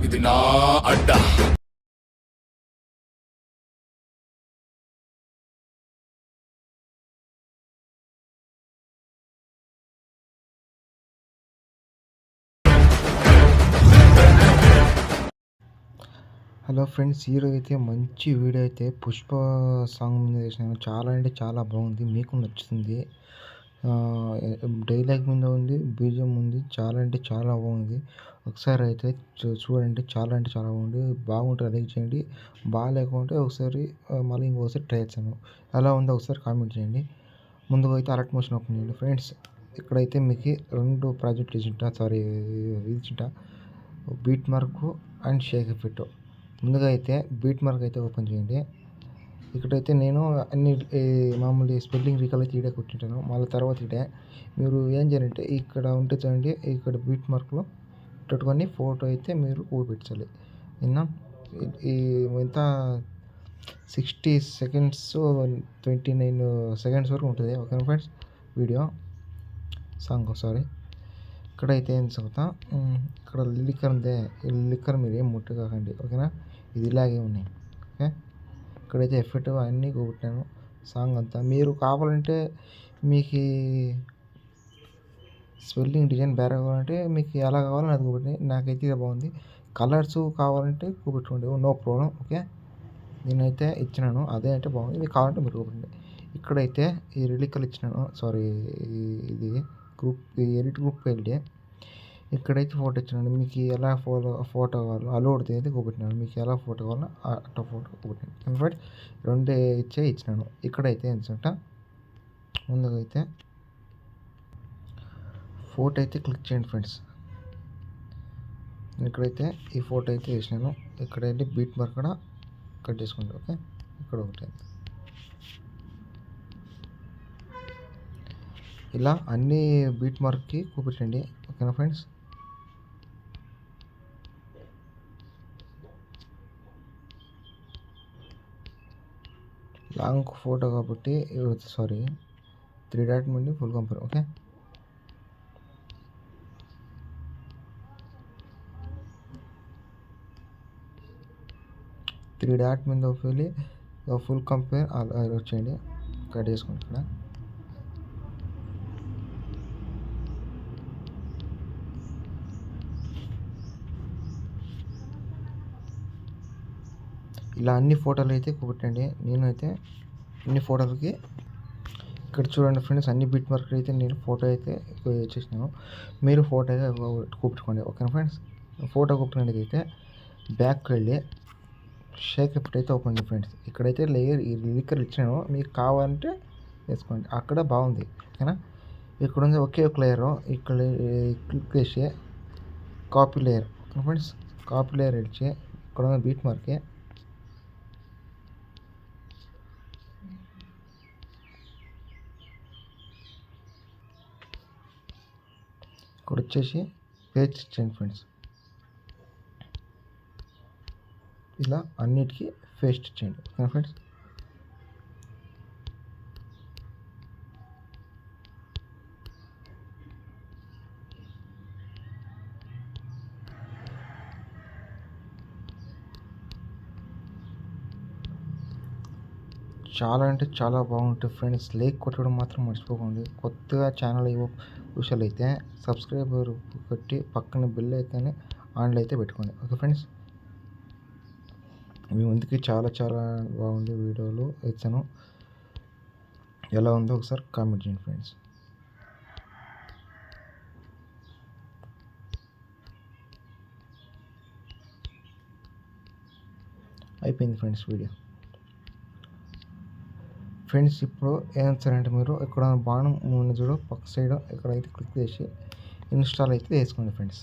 ఇది నా అడ్డా. Hello friends, ఈరోజు అయితే మంచి వీడియో అయితే పుష్ప సాంగ్ మీద చేసినాను. చాలా అంటే చాలా బాగుంది, మీకు నచ్చుతుంది. డైలాగ్ మీద ఉంది, బీజిఎం ఉంది, చాలా అంటే చాలా బాగుంది. ఒకసారి అయితే చూడండి, చాలా అంటే చాలా బాగుంది. బాగుంటుంది లైక్ చేయండి, బాగాలేకుంటే ఒకసారి మళ్ళీ ఇంకొకసారి ట్రై చేస్తాను. ఎలా ఉందో ఒకసారి కామెంట్ చేయండి. ముందుగా అయితే అలర్ట్ మోషన్ ఓపెన్ చేయండి ఫ్రెండ్స్. ఇక్కడైతే మీకు 2 ప్రాజెక్టులు ఇచ్చింటా, ఇచ్చింటా, beat mark and shake effect. ముందుగా అయితే బీట్ మార్క్ అయితే ఓపెన్ చేయండి. ఇక్కడైతే నేను అన్ని మామూలు స్పెల్లింగ్ రీకాల్ అయితే ఈడే కొట్టింటాను. మళ్ళీ తర్వాత ఇడే మీరు ఏం చేయాలంటే ఇక్కడ ఉంటే చూడండి, ఇక్కడ బీట్ మార్క్లో పెట్టుకొని ఫోటో అయితే మీరు పెట్టాలి. నిన్న ఎంత 60 సెకండ్స్ 29 సెకండ్స్ వరకు ఉంటుంది. Okay friends, video song sorry. ఇక్కడైతే ఏం చదువుతా, ఇక్కడ లిక్కర్ ఉంది, ఈ లిక్కర్ మీరు ఏం ముట్టుకోకండి, ఓకేనా. ఇది ఇలాగే ఉన్నాయి, ఓకే. ఇక్కడైతే ఎఫెక్ట్ అన్నీ కొట్టాను సాంగ్ అంతా. మీరు కావాలంటే మీకు స్పెల్లింగ్ డిజైన్ వేరే కావాలంటే మీకు ఎలా కావాలో అది కొట్టి, నాకైతే ఇది బాగుంది. కలర్స్ కావాలంటే చూపెట్టుకోండి, నో ప్రాబ్లం, ఓకే. నేనైతే ఇచ్చినాను, అదే అంటే బాగుంది. మీకు కావాలంటే మీరు చూపెట్టండి. ఇక్కడైతే ఈ రిలికల్ ఇచ్చినాను, సారీ, ఇది గ్రూప్ ఎడిట్ గ్రూప్ వెళ్ళి ఇక్కడైతే ఫోటో ఇచ్చినాను. మీకు ఎలా ఫోటో కావాలో అలోడ్ అయితే చూపెట్టినాను. మీకు ఎలా ఫోటో కావాలో అట్లా ఫోటో చూపెట్టాను. ఇన్ఫాక్ట్ రెండే ఇచ్చినాను. ఇక్కడైతే ఏంటంట, ముందుగా అయితే ఫోటో అయితే క్లిక్ చేయండి ఫ్రెండ్స్. ఇక్కడైతే ఈ ఫోటో అయితే వేసినాను. ఇక్కడైతే బీట్ మార్క్ కూడా కట్ చేసుకోండి, ఓకే. ఇక్కడ ఒకటి ఇలా అన్ని బీట్ మార్క్కి చూపించండి, ఓకేనా ఫ్రెండ్స్. లాంగ్ ఫోటో కాబట్టి సారీ 3 డాట్ నుండి full compare, okay. Three dot మీద వెళ్ళి ఫుల్ కంపేర్ వచ్చేయండి, కట్ చేసుకోండి. ఇక్కడ ఇలా అన్ని ఫోటోలు అయితే కొట్టండి. నేనైతే అన్ని ఫోటోలకి ఇక్కడ చూడండి ఫ్రెండ్స్, అన్ని బిట్ మార్క్ అయితే నేను ఫోటో అయితే చేసినాను. మీరు ఫోటో అయితే కూపెట్టుకోండి, ఓకేనా ఫ్రెండ్స్. ఫోటో కూపెట్టుకోండి అయితే బ్యాక్కి వెళ్ళి షేక్ ఎఫెక్ట్ అయితే ఓపెన్ చేయండి ఫ్రెండ్స్. ఇక్కడైతే లేయర్ ఈ లిక్కర్ ఇచ్చాను, మీకు కావాలంటే వేసుకోండి, అక్కడ బాగుంది, ఓకేనా. ఇక్కడ ఉంది ఒకే ఒక లేయర్, ఇక్కడ క్లిక్ చేసి copy layer friends. Copy layer ఇచ్చి ఇక్కడ ఉన్న బీట్ మార్కే ఇక్కడ వచ్చేసి పేజ్ ఇచ్చేయండి ఫ్రెండ్స్. ఇలా అన్నిటికీ పేస్ట్ ఇచ్చేయండి, ఓకేనా ఫ్రెండ్స్. చాలా అంటే చాలా బాగుంటుంది ఫ్రెండ్స్. లైక్ కొట్టడం మాత్రం మర్చిపోకండి. కొత్తగా ఛానల్ విషయాలు అయితే సబ్స్క్రైబర్ కొట్టి పక్కన బిల్ అయితేనే ఆన్లో అయితే పెట్టుకోండి, ఓకే ఫ్రెండ్స్. మీ ముందుకి చాలా చాలా బాగుంది వీడియోలు ఇచ్చాను. ఎలా ఉందో ఒకసారి కామెంట్ చేయండి ఫ్రెండ్స్. అయిపోయింది ఫ్రెండ్స్ వీడియో. ఫ్రెండ్స్ ఇప్పుడు ఏం చేయాలంటే, మీరు ఇక్కడ బాణం చూడు పక్క సైడ్, ఇక్కడైతే క్లిక్ చేసి ఇన్స్టాల్ అయితే వేసుకోండి ఫ్రెండ్స్.